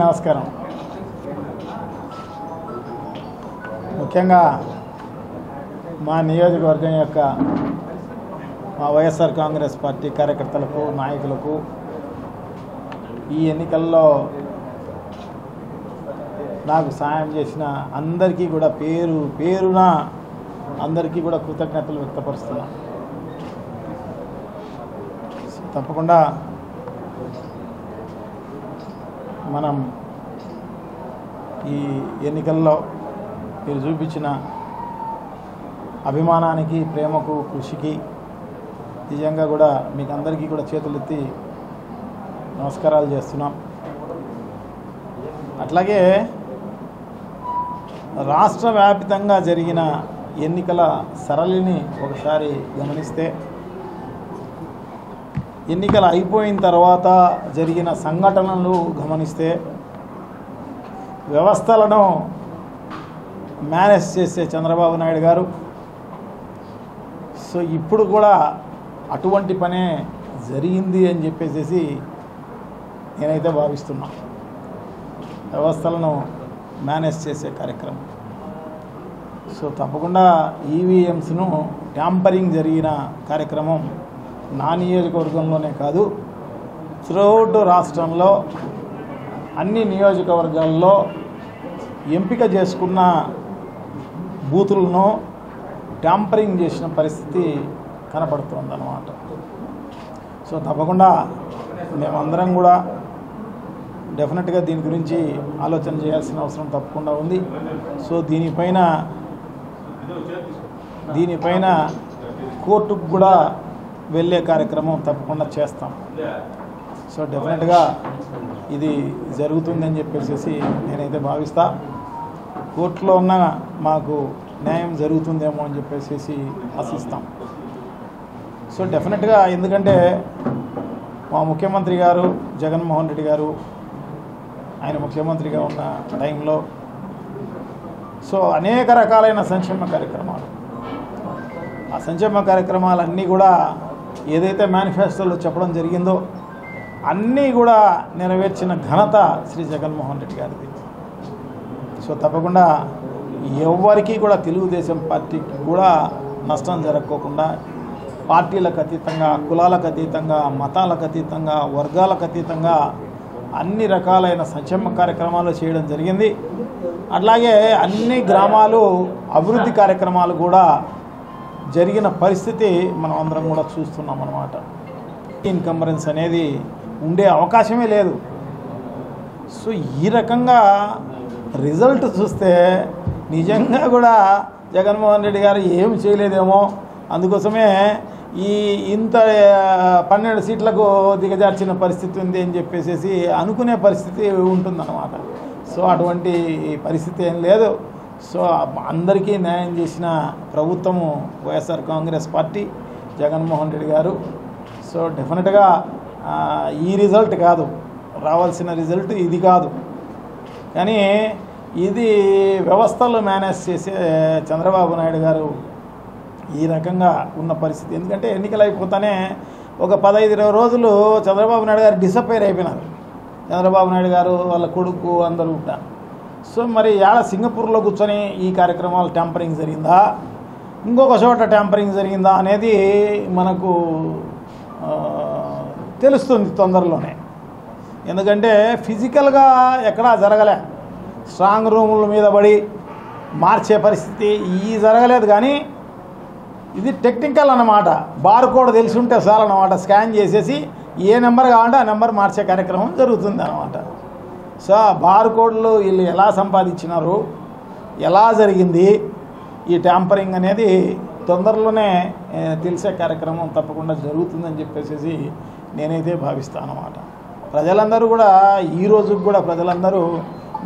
నమస్కారం. ముఖ్యంగా మా నియోజకవర్గం యొక్క మా వైఎస్ఆర్ కాంగ్రెస్ పార్టీ కార్యకర్తలకు నాయకులకు ఈ ఎన్నికల్లో నాకు సహాయం చేసిన అందరికీ కూడా పేరు పేరున అందరికీ కూడా కృతజ్ఞతలు వ్యక్తపరుస్తున్నా. తప్పకుండా మనం ఈ ఎన్నికల్లో మీరు చూపించిన అభిమానానికి, ప్రేమకు, కృషికి నిజంగా కూడా మీకు అందరికీ కూడా చేతులెత్తి నమస్కారాలు చేస్తున్నాం. అట్లాగే రాష్ట్ర వ్యాప్తంగా జరిగిన ఎన్నికల సరళిని ఒకసారి గమనిస్తే, ఎన్నికలు అయిపోయిన తర్వాత జరిగిన సంఘటనలు గమనిస్తే, వ్యవస్థలను మేనేజ్ చేసే చంద్రబాబు నాయుడు గారు సో ఇప్పుడు కూడా అటువంటి పనే జరిగింది అని చెప్పేసి నేనైతే భావిస్తున్నా. వ్యవస్థలను మేనేజ్ చేసే కార్యక్రమం. సో తప్పకుండా ఈవీఎంస్ను ట్యాంపరింగ్ జరిగిన కార్యక్రమం నా నియోజకవర్గంలోనే కాదు, త్రూఅవుట్ రాష్ట్రంలో అన్ని నియోజకవర్గాల్లో ఎంపిక చేసుకున్న బూతులను ట్యాంపరింగ్ చేసిన పరిస్థితి కనపడుతుందన్నమాట. సో తప్పకుండా మేమందరం కూడా డెఫినెట్గా దీని గురించి ఆలోచన చేయాల్సిన అవసరం తప్పకుండా ఉంది. సో దీనిపైన కోర్టుకు కూడా వెళ్ళే కార్యక్రమం తప్పకుండా చేస్తాం. సో డెఫినెట్గా ఇది జరుగుతుందని చెప్పేసి నేనైతే భావిస్తా. కోర్టులో ఉన్న మాకు న్యాయం జరుగుతుందేమో అని చెప్పేసి ఆశిస్తాం. సో డెఫినెట్గా ఎందుకంటే మా ముఖ్యమంత్రి గారు జగన్మోహన్ రెడ్డి గారు ఆయన ముఖ్యమంత్రిగా ఉన్న టైంలో సో అనేక రకాలైన సంక్షేమ కార్యక్రమాలు, ఆ సంక్షేమ కార్యక్రమాలన్నీ కూడా ఏదైతే మేనిఫెస్టోలో చెప్పడం జరిగిందో అన్నీ కూడా నెరవేర్చిన ఘనత శ్రీ జగన్మోహన్ రెడ్డి గారిది. సో తప్పకుండా ఎవరికి కూడా తెలుగుదేశం పార్టీకి కూడా నష్టం జరగకోకుండా పార్టీలకు అతీతంగా, కులాలకు అతీతంగా, మతాలకు అతీతంగా, వర్గాలకు అతీతంగా అన్ని రకాలైన సంక్షేమ కార్యక్రమాలు చేయడం జరిగింది. అట్లాగే అన్ని గ్రామాలు అభివృద్ధి కార్యక్రమాలు కూడా జరిగిన పరిస్థితి మనం అందరం కూడా చూస్తున్నాం అన్నమాట. ఇన్కంబరెన్స్ అనేది ఉండే అవకాశమే లేదు. సో ఈ రకంగా రిజల్ట్ చూస్తే నిజంగా కూడా జగన్మోహన్ రెడ్డి గారు ఏమి చేయలేదేమో, అందుకోసమే ఇంత 12 సీట్లకు దిగజార్చిన పరిస్థితి ఉంది అని చెప్పేసి అనుకునే పరిస్థితి ఉంటుందన్నమాట. సో అటువంటి పరిస్థితి ఏం లేదు. సో అందరికీ న్యాయం చేసిన ప్రభుత్వము వైఎస్ఆర్ కాంగ్రెస్ పార్టీ, జగన్మోహన్ రెడ్డి గారు. సో డెఫినెట్గా ఈ రిజల్ట్ కాదు, రావాల్సిన రిజల్ట్ ఇది కాదు, కానీ ఇది వ్యవస్థలు మేనేజ్ చేసే చంద్రబాబు నాయుడు గారు ఈ రకంగా ఉన్న పరిస్థితి. ఎందుకంటే ఎన్నికలు అయిపోతానే ఒక 15-20 రోజులు చంద్రబాబు నాయుడు గారు డిసప్పైర్ అయిపోయినారు. చంద్రబాబు నాయుడు గారు వాళ్ళ కొడుకు అందరూ ఉంటారు. సో మరి సింగపూర్లో కూర్చొని ఈ కార్యక్రమాలు ట్యాంపరింగ్ జరిగిందా, ఇంకొక చోట ట్యాంపరింగ్ జరిగిందా అనేది మనకు తెలుస్తుంది తొందరలోనే. ఎందుకంటే ఫిజికల్గా ఎక్కడా జరగలే, స్ట్రాంగ్ రూముల మీద పడి మార్చే పరిస్థితి జరగలేదు. కానీ ఇది టెక్నికల్ అన్నమాట. బార్ కోడ్ తెలిసి ఉంటే చాలన్నమాట, స్కాన్ చేసేసి ఏ నెంబర్ కావాలంటే ఆ నెంబర్ మార్చే కార్యక్రమం జరుగుతుంది అన్నమాట. సో బార్ కోడ్లు వీళ్ళు ఎలా సంపాదించినారు, ఎలా జరిగింది ఈ ట్యాంపరింగ్ అనేది తొందరలోనే తెలిసే కార్యక్రమం తప్పకుండా జరుగుతుందని చెప్పేసి నేనైతే భావిస్తాను అన్నమాట. ప్రజలందరూ కూడా ఈ రోజుకి కూడా ప్రజలందరూ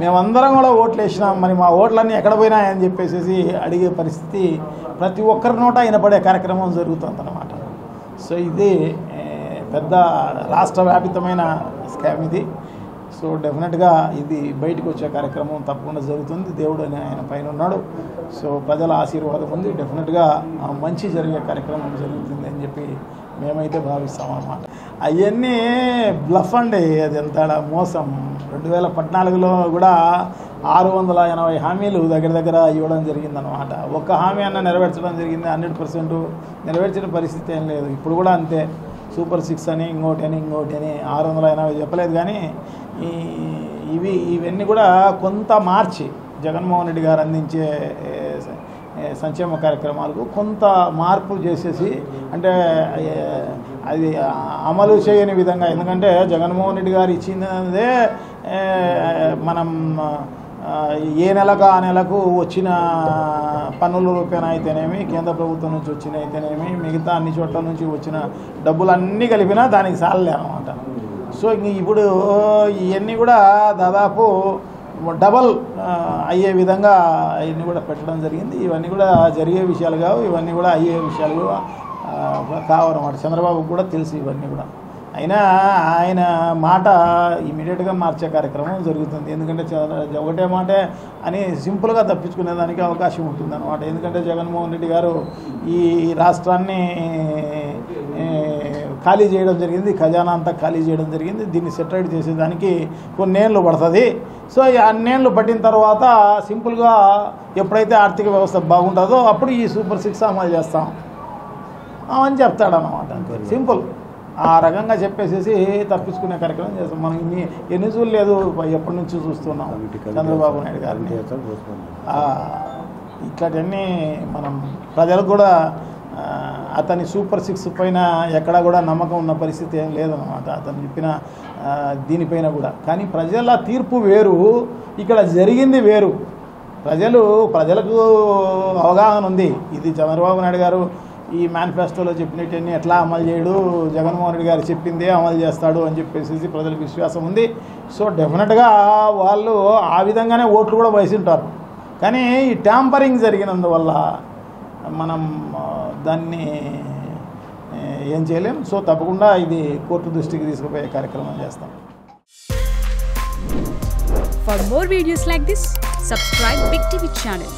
మేమందరం కూడా ఓట్లు వేసినాం, మరి మా ఓట్లన్నీ ఎక్కడ పోయినాయని చెప్పేసి అడిగే పరిస్థితి ప్రతి ఒక్కరి నోట వినపడే కార్యక్రమం జరుగుతుందన్నమాట. సో ఇది పెద్ద రాష్ట్ర వ్యాపితమైన స్కామ్ ఇది. సో డెఫినెట్గా ఇది బయటకు వచ్చే కార్యక్రమం తప్పకుండా జరుగుతుంది. దేవుడు ఆయన పైన ఉన్నాడు. సో ప్రజల ఆశీర్వాదం ఉంది. డెఫినెట్గా మంచి జరిగే కార్యక్రమం జరుగుతుంది అని చెప్పి మేమైతే భావిస్తామన్నమాట. అవన్నీ బ్లఫ్ అండి, అది ఎంత మోసం. 2014లో కూడా 680 హామీలు దగ్గర దగ్గర ఇవ్వడం జరిగిందనమాట. ఒక్క హామీ అన్న నెరవేర్చడం జరిగింది, 100% నెరవేర్చిన పరిస్థితి ఏం లేదు. ఇప్పుడు కూడా అంతే, సూపర్ 6 అని ఇంకోటి అని 680 చెప్పలేదు. కానీ ఇవన్నీ కూడా కొంత మార్చి జగన్మోహన్ రెడ్డి గారు అందించే సంక్షేమ కార్యక్రమాలకు కొంత మార్పు చేసేసి, అంటే అది అమలు చేయని విధంగా. ఎందుకంటే జగన్మోహన్ రెడ్డి గారు ఇచ్చినదే మనం ఏ నెలకు ఆ నెలకు వచ్చిన పన్నుల రూపేణా అయితేనేమి, కేంద్ర ప్రభుత్వం నుంచి వచ్చిన అయితేనేమి, మిగతా అన్ని చోట్ల నుంచి వచ్చిన డబ్బులన్నీ కలిపినా దానికి సాలలే అన్నమాట. సో ఇప్పుడు ఇవన్నీ కూడా దాదాపు డబల్ అయ్యే విధంగా ఇవన్నీ కూడా పెట్టడం జరిగింది. ఇవన్నీ కూడా జరిగే విషయాలు కావు, ఇవన్నీ కూడా అయ్యే విషయాలు కావన్నమాట. చంద్రబాబుకు కూడా తెలుసు ఇవన్నీ కూడా. అయినా ఆయన మాట ఇమీడియట్గా మార్చే కార్యక్రమం జరుగుతుంది. ఎందుకంటే ఒకటే మాటే అని సింపుల్గా తప్పించుకునేదానికి అవకాశం ఉంటుంది అన్నమాట. ఎందుకంటే జగన్మోహన్ రెడ్డి గారు ఈ రాష్ట్రాన్ని ఖాళీ చేయడం జరిగింది, ఖజానా అంతా ఖాళీ చేయడం జరిగింది. దీన్ని సెటిల్ చేసేదానికి కొన్నేళ్ళు పడుతుంది. సో ఈ అన్నేళ్ళు పట్టిన తర్వాత సింపుల్గా ఎప్పుడైతే ఆర్థిక వ్యవస్థ బాగుంటుందో అప్పుడు ఈ సూపర్ 6 అమలు చేస్తాం అని చెప్తాడన్నమాట. సింపుల్ ఆ రకంగా చెప్పేసేసి తప్పించుకునే కార్యక్రమం చేస్తాం. మనం ఎన్ని చూడలేదు, ఎప్పటి నుంచి చూస్తున్నాం చంద్రబాబు నాయుడు గారిని. ఇట్లాంటివన్నీ మనం ప్రజలకు కూడా అతని సూపర్ 6 పైన ఎక్కడా కూడా నమ్మకం ఉన్న పరిస్థితి ఏం లేదన్నమాట, అతను చెప్పిన దీనిపైన కూడా. కానీ ప్రజల తీర్పు వేరు, ఇక్కడ జరిగింది వేరు. ప్రజలకు అవగాహన ఉంది. ఇది చంద్రబాబు నాయుడు గారు ఈ మేనిఫెస్టోలో చెప్పినట్టన్నీ ఎట్లా అమలు చేయడు, జగన్మోహన్ రెడ్డి గారు చెప్పిందే అమలు చేస్తాడు అని చెప్పేసి ప్రజలకు విశ్వాసం ఉంది. సో డెఫినెట్గా వాళ్ళు ఆ విధంగానే ఓట్లు కూడా వేసింటారు. కానీ ఈ ట్యాంపరింగ్ జరిగినందువల్ల మనం దాన్ని ఏం చేయలేం. సో తప్పకుండా ఇది కోర్టు దృష్టికి తీసుకుపోయే కార్యక్రమం చేస్తాం. For more videos like this, subscribe Big TV channel.